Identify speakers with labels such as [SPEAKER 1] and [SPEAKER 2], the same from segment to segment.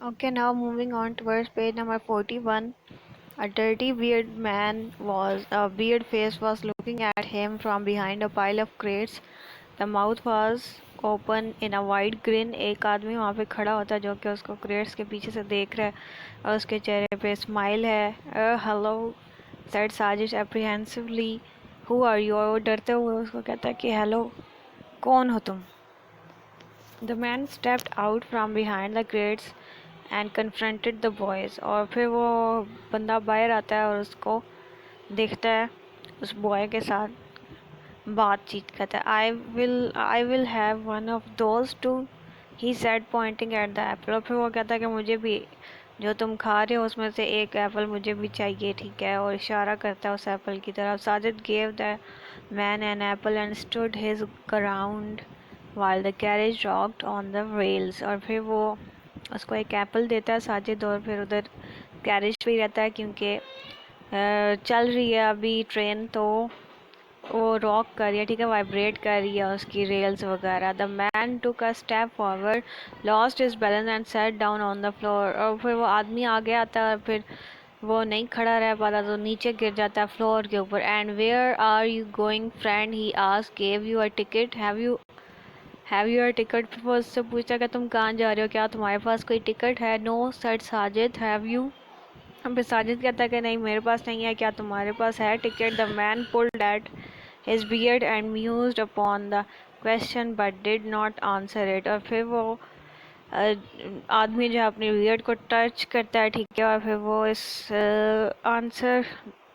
[SPEAKER 1] Okay, now moving on towards page number 41. A dirty beard face was looking at him from behind a pile of crates. The mouth was open in a wide grin. एक आदमी वहाँ पे खड़ा होता है जो कि उसको क्रेट्स के पीछे से देख रहा है और उसके चेहरे पे स्माइल है. हेलो, said साजिश apprehensively. Who are you? और वो डरते हुए उसको कहता है कि हेलो, कौन हो तुम? The man stepped out from behind the crates and confronted the boys. और फिर वो बंदा बाहर आता है और उसको देखता है, उस बॉय के साथ बातचीत करता है. I will have one of those too, he said pointing at the apple. और फिर वो कहता है कि मुझे भी जो तुम खा रहे हो उसमें से एक एप्पल मुझे भी चाहिए, ठीक है, और इशारा करता है उस एप्पल की तरफ. Sajid gave the man an apple and stood his ground while the carriage rocked on the rails. और फिर वो उसको एक एप्पल देता है साजिद, और फिर उधर कैरेज भी रहता है क्योंकि चल रही है अभी ट्रेन, तो वो रॉक कर रही है, ठीक है, वाइब्रेट कर रही है उसकी रेल्स वगैरह. The man took a step forward, lost his balance and sat down on the floor. और फिर वो आदमी आगे आता है और फिर वो नहीं खड़ा रह पाता तो नीचे गिर जाता है फ्लोर के ऊपर. And where are you going friend, he asked. Gave you a ticket, have you a ticket. फिर वो उससे पूछता है कि तुम कहाँ जा रहे हो, क्या तुम्हारे पास कोई टिकट है? No said Sajid. Have you? फिर साजिद कहता है कि नहीं, मेरे पास नहीं है. क्या तुम्हारे पास है ticket? The man pulled at his beard and mused upon the question but did not answer it. और फिर वो आदमी जो है अपनी बियर्ड को टच करता है, ठीक है, और फिर वो इस आंसर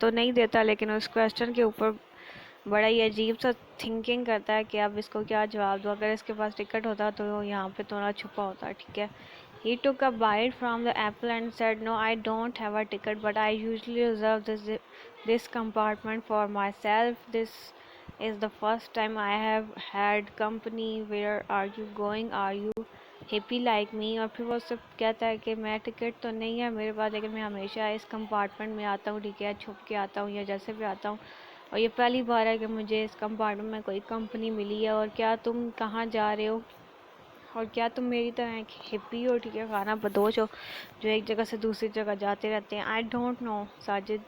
[SPEAKER 1] तो नहीं देता लेकिन उस क्वेश्चन के ऊपर बड़ा ही अजीब सा थिंकिंग करता है कि अब इसको क्या जवाब दो. अगर इसके पास टिकट होता तो वो यहाँ पे थोड़ा छुपा होता, ठीक है. He took a bite from the apple and said, no, I don't have a ticket, but I usually reserve this compartment for myself. This is the first time I have had company. Where are you going? Are you hippie like me? और फिर वो उससे कहता है कि मैं ticket तो नहीं है मेरे पास, लेकिन मैं हमेशा इस कंपार्टमेंट में आता हूँ, ठीक है, छुप के आता हूँ या जैसे भी आता हूँ, और ये पहली बार है कि मुझे इस कंपार्टमेंट में कोई कंपनी मिली है. और क्या तुम कहाँ जा रहे हो, और क्या तुम मेरी तरह एक हिप्पी हो, ठीक है, खाना बदोश हो जो एक जगह से दूसरी जगह जाते रहते हैं? I don't know Sajid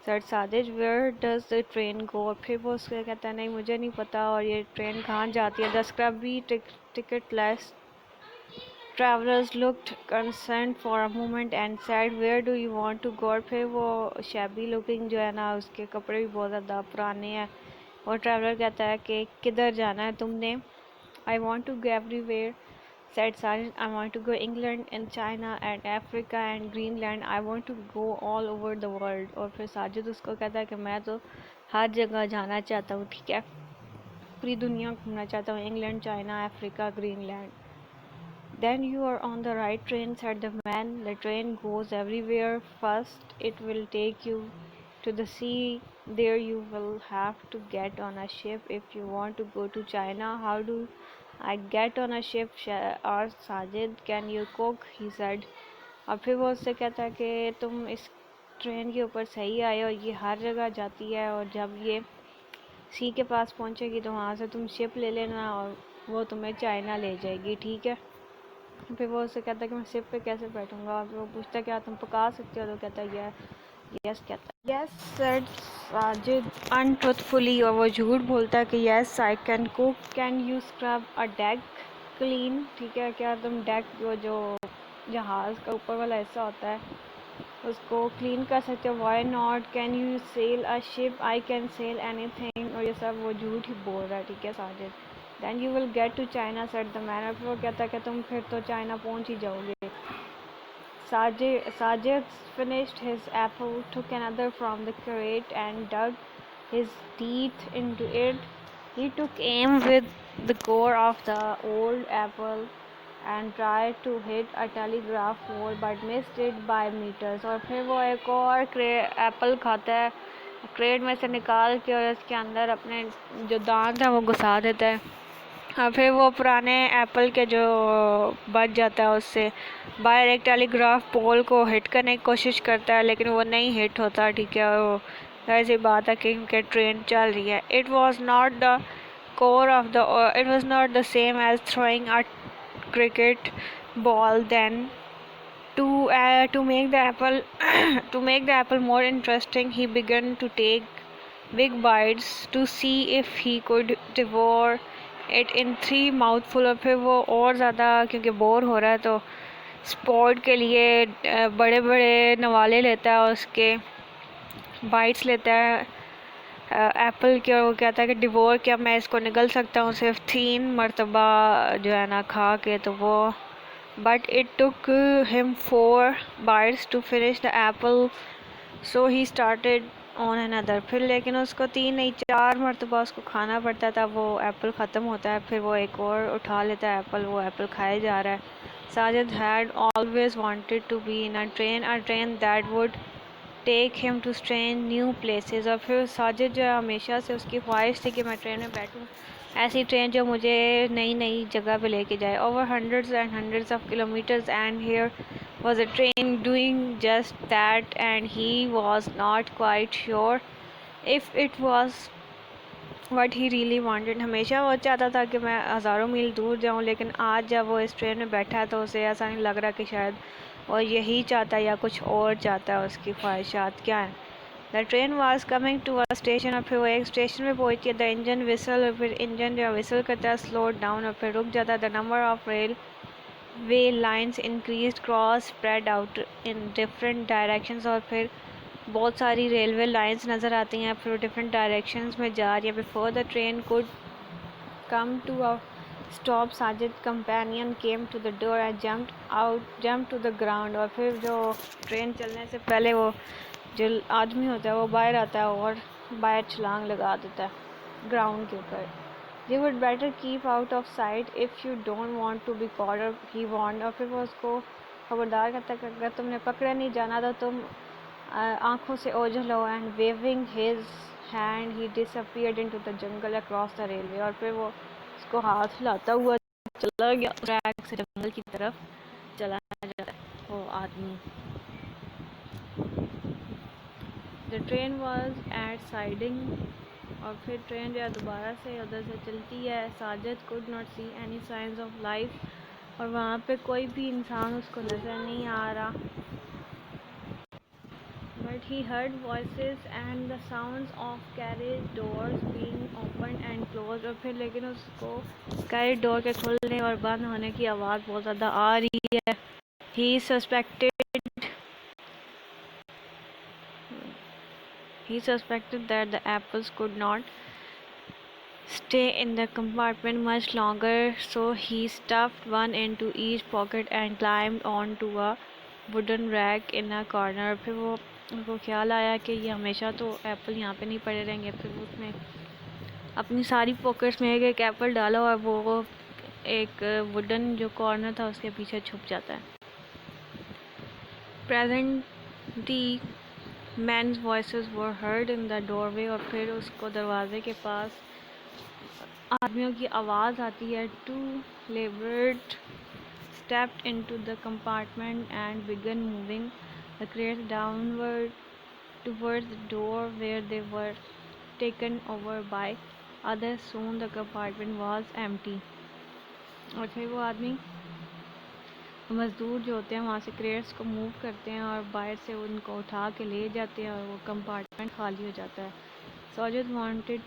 [SPEAKER 1] sir. Sajid where does the train go. और फिर वो उसको कहता है नहीं मुझे नहीं पता, और ये ट्रेन कहाँ जाती है? The scrubby ticketless travelers looked concerned for a moment and said, where do you want to go? और फिर वो shabby looking जो है ना, उसके कपड़े भी बहुत ज़्यादा पुराने हैं, और ट्रैवलर कहता है कि किधर जाना है तुमने? I want to go everywhere, said Sergeant. I want to go England and China and Africa and Greenland. I want to go all over the world. और फिर साजिद उसको कहता है कि मैं तो हर जगह जाना चाहता हूँ, ठीक है, पूरी दुनिया घूमना चाहता हूँ, England, China, Africa, Greenland. Then you are on the right train, said the man. The train goes everywhere. First, it will take you to the sea. There you will have to get on a ship if you want to go to China. How do I get on a ship? Asked Sajid. Can you cook? He said. और फिर वो उससे कहता है कि तुम इस train के ऊपर सही आए हो, ये हर जगह जाती है, और जब ये सी के पास पहुंचेगी तो वहाँ से तुम शिप ले लेना और वो तुम्हें चाइना ले जाएगी, ठीक है. फिर वो उससे कहता है कि मैं शिप पे कैसे बैठूंगा, और वो पूछता है क्या तुम पका सकते हो? तो कहता है यस, कहता है यस सर साजिद अनट्रूथफुली. और वो झूठ बोलता है कि yes I can cook. Can you scrub a deck clean, ठीक है, क्या तुम डेक जो जहाज़ का ऊपर वाला हिस्सा होता है उसको क्लीन कर सकते हो? Why not. Can you sell a ship? I can sell anything. और ये सब वो झूठ ही बोल रहा है, ठीक है, Sajid. Then you will get to China, said the man. फिर वो कहता है कि तुम फिर तो चाइना पहुंच ही जाओगे. Sajid finished his apple, took another from the crate and dug his teeth into it. He took aim with the core of the old apple and tried to hit a telegraph pole but missed it by meters. और फिर वो एक और Apple खाता है crate में से निकाल के, और इसके अंदर अपने जो दांत है वो घुसा देता है. हाँ, फिर वो पुराने एप्पल के जो बच जाता है उससे बाहर एक टेलीग्राफ पोल को हिट करने की कोशिश करता है, लेकिन वो नहीं हिट होता, ठीक है. वो ऐसी बात है क्योंकि ट्रेन चल रही है. It was not the core of the it was not the same as throwing a cricket ball then. To make the apple to make the apple more interesting, he began to take big bites to see if he could devour it in 3 mouthful। और फिर वो और ज़्यादा क्योंकि bore हो रहा है तो स्पोर्ट के लिए बड़े बड़े नवाले लेता है, उसके बाइट्स लेता है एप्पल के, और वो कहता है कि डिवोर क्या मैं इसको निगल सकता हूँ सिर्फ 3 मरतबा जो है ना खा के। तो वो but it took him 4 bites to finish the apple, so he started on another। फिर लेकिन उसको 3 नहीं 4 मरतबा उसको खाना पड़ता था, वो एप्पल ख़त्म होता है, फिर वो एक और उठा लेता है एप्पल, वो एप्पल खाया जा रहा है। Sajid had always wanted to be in a train that would take him to strange new places। और फिर साजिद जो है हमेशा से उसकी ख्वाहिश थी कि मैं ट्रेन में बैठूं, ऐसी ट्रेन जो मुझे नई नई जगह पे लेके जाए। Over hundreds and hundreds of kilometers, and here was a train doing just that, and he was not quite sure if it was what he really wanted। हमेशा वो चाहता था कि मैं हज़ारों मील दूर जाऊं, लेकिन आज जब वो इस ट्रेन में बैठा है तो उसे ऐसा नहीं लग रहा कि शायद वो यही चाहता है या कुछ और चाहता है, उसकी ख्वाहिशात क्या हैं। The train was coming to a station, और फिर वो एक स्टेशन में पहुंची। द इंजन विसल, और फिर इंजन जो विसल करता है स्लो डाउन, और फिर रुक जाता है। The number of rail way lines increase cross spread out in different directions, और फिर बहुत सारी रेलवे लाइंस नज़र आती हैं, फिर डिफरेंट डायरेक्शंस में जा रही है। Before the train could come to a stop, Sajid companion came to the door and jump to the ground. और फिर जो ट्रेन चलने से पहले वो जो आदमी होता है वो बाहर आता है और बाहर छलांग लगा देता है ग्राउंड के ऊपर। You would better keep out of sight if you don't want to be caught, he want. और फिर वो उसको खबरदार करता है कि अगर तुमने पकड़े नहीं जाना तो तुम आंखों से ओझल हो। And waving his hand he disappeared into the jungle across the railway. और फिर वो उसको हाथ हिलाता हुआ चला गया ट्रैक से जंगल की तरफ चला जाता है वो आदमी। The train was at siding, और फिर ट्रेन जो है दोबारा से उधर से चलती है। Sajid could not see any science of life, और वहाँ पे कोई भी इंसान उसको नज़र नहीं आ रहा। But he heard voices and the sounds of carriage doors being opened and closed। और फिर लेकिन उसको carriage door के खुलने और बंद होने की आवाज़ बहुत ज़्यादा आ रही है। He suspected that the apples could not stay in the compartment much longer, so he stuffed one into each pocket and climbed onto a wooden rack in a corner. फिर वो उनको ख्याल आया कि ये हमेशा तो एप्पल यहाँ पे नहीं पड़े रहेंगे, फिर वो उसमें अपनी सारी पॉकेट्स में एक एप्पल डाला और वो एक वुडन जो कॉर्नर था उसके पीछे छुप जाता है। Presently men's voices were heard in the doorway, और फिर उसको दरवाजे के पास आदमियों की आवाज़ आती है। Two labourers stepped into the compartment and began moving the crates downward towards the door where they were taken over by others। Soon the compartment was empty। और फिर वो आदमी मज़दूर जो होते हैं वहाँ से क्रेट्स को मूव करते हैं और बाहर से उनको उठा के ले जाते हैं और वो कंपार्टमेंट खाली हो जाता है। Sajid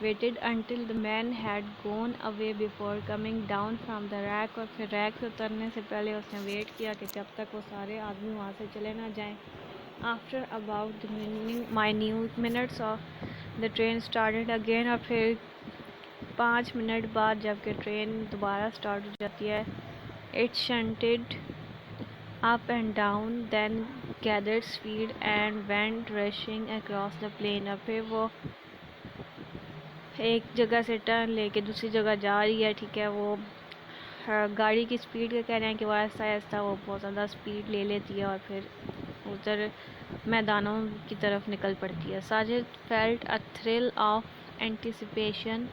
[SPEAKER 1] waited until the man had gone away before coming down from the rack। और फिर रैक से उतरने से पहले उसने वेट किया कि जब तक वो सारे आदमी वहाँ से चले ना जाएं। After about the minute minutes of the train started again। और फिर 5 मिनट बाद जबकि ट्रेन दोबारा स्टार्ट हो जाती है। It shunted up and down, then gathered speed and went rushing across the plain। और फिर वो एक जगह से टर्न लेके दूसरी जगह जा रही है, ठीक है। वो गाड़ी की स्पीड का कह रहे हैं कि वो आहिस्ता आहिस्ता वो बहुत ज़्यादा स्पीड ले लेती है और फिर उधर मैदानों की तरफ निकल पड़ती है। Sajid felt a thrill of anticipation,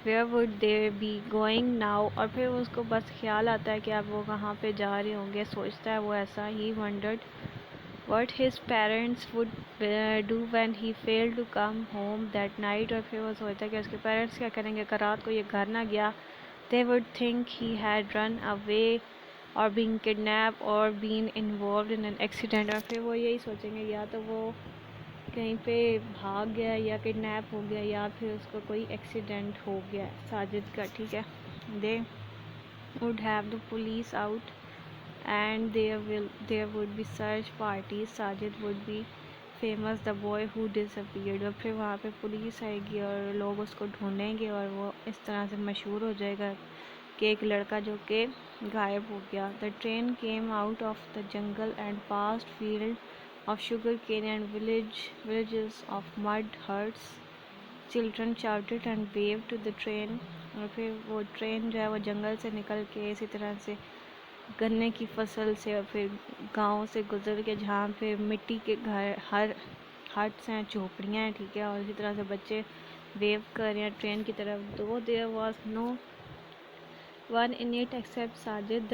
[SPEAKER 1] where would they be going now. और फिर उसको बस ख्याल आता है कि अब वो कहाँ पे जा रहे होंगे, सोचता है वो ऐसा। ही wandered what his parents would do when he failed to come home that night। और फिर वो सोचता है कि उसके पेरेंट्स क्या करेंगे अगर रात को ये घर ना गया। they would think he had run away और बीइंग किडनैप और being involve in an accident. और फिर वो यही सोचेंगे या तो वो कहीं पे भाग गया या किडनैप हो गया या फिर उसको कोई एक्सीडेंट हो गया साजिद का, ठीक है। दे would have the police out and there would be search parties. Sajid would be famous the boy who disappeared। और फिर वहाँ पे पुलिस आएगी और लोग उसको ढूंढेंगे और वो इस तरह से मशहूर हो जाएगा कि एक लड़का जो कि गायब हो गया। The train came out of the jungle and past field of sugar cane and villages of mud huts। Children shouted and waved to the train। और फिर वो ट्रेन जो है वो जंगल से निकल के इसी तरह से गन्ने की फसल से और फिर गांव से गुजर के जहाँ पे मिट्टी के घर हर हट्स हैं, झोपड़ियाँ हैं, ठीक है। और इसी तरह से बच्चे वेव कर रहे हैं ट्रेन की तरफ। Though there was no one in it except Sajid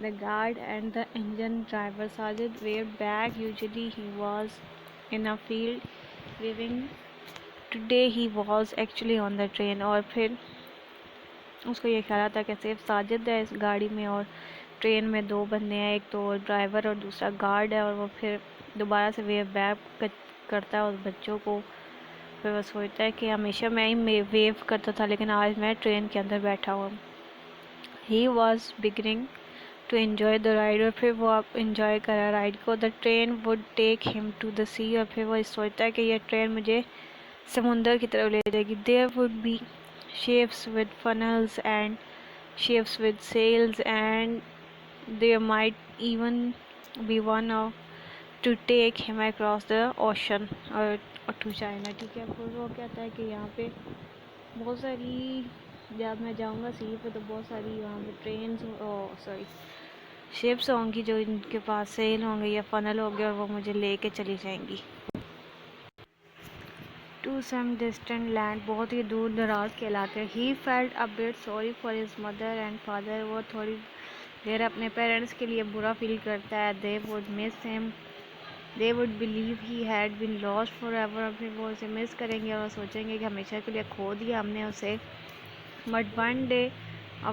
[SPEAKER 1] the guard and the engine driver। Sajid waved back। Usually he was in a field weaving। Today he was actually on the train। और फिर उसको ये ख्याल आता है कि सिर्फ साजिद है इस गाड़ी में और ट्रेन में दो बंदे हैं, एक तो ड्राइवर और दूसरा गार्ड है। और वो फिर दोबारा से वेव बैक करता है उस बच्चों को। फिर वो सोचता है कि हमेशा मैं ही वेव करता था लेकिन आज मैं ट्रेन के अंदर बैठा हुआ। He was beginning to enjoy the ride. और फिर वो आप इंजॉय करा राइड को। The train would take him to the sea. और फिर वो सोचता है कि यह ट्रेन मुझे समुंदर की तरफ ले जाएगी। There would be ships with funnels and ships with sails and there might even be one to take him across the ocean or to China, ठीक है। फिर वो कहता है कि यहाँ पे बहुत सारी, जब मैं जाऊँगा सी पे तो बहुत सारी वहाँ पे ट्रेन सॉरी शिप्स होंगी जो इनके पास सेल होंगे या फनल होंगे और वो मुझे लेके चली जाएंगी टू सम डिस्टेंट लैंड, बहुत ही दूर दराज के इलाके। He felt a bit sorry for his mother and father, वो थोड़ी देर अपने पेरेंट्स के लिए बुरा फील करता है। They would miss him, they would believe he had been lost forever. फिर वो उसे मिस करेंगे और सोचेंगे कि हमेशा के लिए खो दिया हमने उसे। But one day a